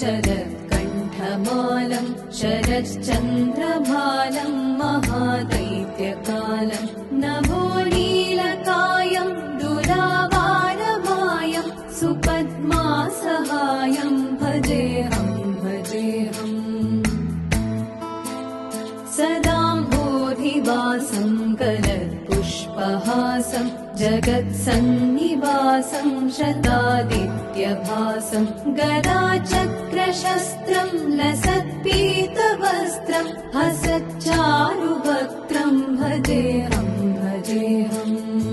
चरत्कण्ठमालं शरच्चन्द्रभालं महादैत्यकालं नभोनीलकायं दुरावारमायं सुपद्मासहायं भजेऽहं सदाम्भोधिवासं कलत्पुष्पहासं जगत्सन्निवासं शतादित्यभासं गदाचक्रशस्त्रं लसत्पीतवस्त्रं हसच्चारुवक्त्रं भजेऽहम्